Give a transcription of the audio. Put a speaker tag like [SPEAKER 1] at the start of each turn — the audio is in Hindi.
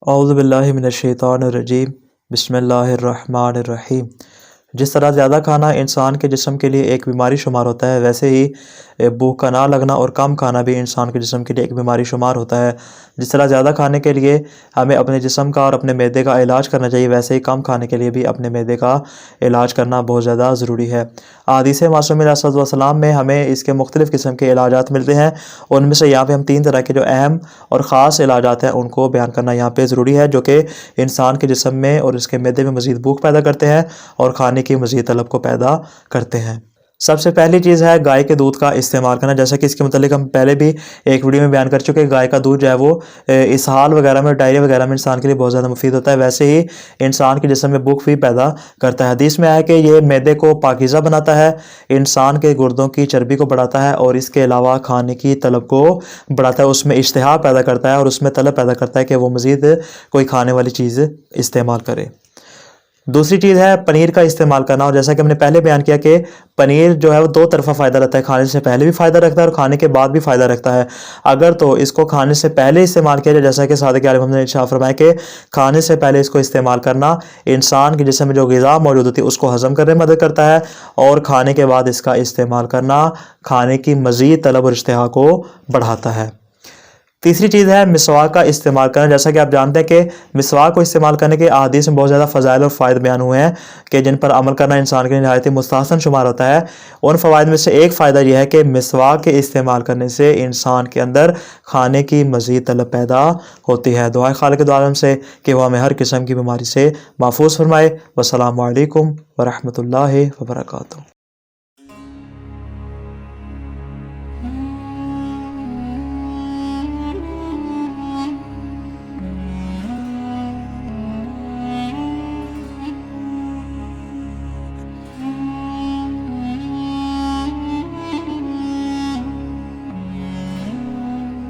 [SPEAKER 1] औज़ु बिल्लाहि मिनश्शैतानिर्रजीम बिस्मिल्लाहिर्रहमानिर्रहीम। जिस तरह ज़्यादा खाना इंसान के जिस्म के लिए एक बीमारी शुमार होता है, वैसे ही भूख का ना लगना और कम खाना भी इंसान के जिस्म के लिए एक बीमारी शुमार होता है। जिस तरह ज़्यादा खाने के लिए हमें अपने जिस्म का और अपने मैदे का इलाज करना चाहिए, वैसे ही कम खाने के लिए भी अपने मैदे का इलाज करना बहुत ज़्यादा ज़रूरी है। हदीस मासूम अलैहिस्सलाम में हमें इसके मुख्तलिफ़ किस्म के इलाजात मिलते हैं। उनमें से यहाँ पे हम 3 तरह के जो अहम और ख़ास इलाजात हैं उनको बयान करना यहाँ पे ज़रूरी है, जो कि इंसान के जिस्म में और इसके मैदे में मज़ीद भूख पैदा करते हैं और खाने की मज़ीद तलब को पैदा करते हैं। सबसे पहली चीज़ है गाय के दूध का इस्तेमाल करना। जैसा कि इसके मुतालिक हम पहले भी एक वीडियो में बयान कर चुके हैं, गाय का दूध जो है वो इसहाल वगैरह में, डायरिया वगैरह में इंसान के लिए बहुत ज़्यादा मुफीद होता है। वैसे ही इंसान के जिस्म में भूख भी पैदा करता है। हदीस में आया कि ये मैदे को पाकीज़ा बनाता है, इंसान के गुर्दों की चर्बी को बढ़ाता है और इसके अलावा खाने की तलब को बढ़ाता है, उसमें इश्तिहा पैदा करता है और उसमें तलब पैदा करता है कि वो मज़ीद कोई खाने वाली चीज़ इस्तेमाल करे। दूसरी चीज़ है पनीर का इस्तेमाल करना। और जैसा कि हमने पहले बयान किया कि पनीर जो है वो 2 तरफ़ा फ़ायदा रहता है, खाने से पहले भी फ़ायदा रखता है और खाने के बाद भी फ़ायदा रखता है। अगर तो इसको खाने से पहले इस्तेमाल किया जाए, जैसा कि सादिक़ आलम हमने इरशाद फरमाया कि खाने से पहले इसको इस्तेमाल करना इंसान के जिस्म में जो ग़िज़ा मौजूद होती है उसको हज़म करने में मदद करता है, और खाने के बाद इसका इस्तेमाल करना खाने की मज़ीद तलब और इश्तिहा को बढ़ाता है। तीसरी चीज़ है मिसवाक का इस्तेमाल करना। जैसा कि आप जानते हैं कि मिसवाक को इस्तेमाल करने के अहादीस में बहुत ज़्यादा फ़ज़ाइल और फ़ायदे बयान हुए हैं कि जिन पर अमल करना इंसान के लिए निहायत ही मुस्तहसन शुमार होता है। उन फ़वाइद में से एक फ़ायदा यह है कि मिसवाक के इस्तेमाल करने से इंसान के अंदर खाने की मज़ीद तलब पैदा होती है। दुआ खालिक़ दो आलम से कि वह हमें हर किस्म की बीमारी से महफूज फरमाए। वस्सलामु अलैकुम व रहमतुल्लाहि व बरकातुहू।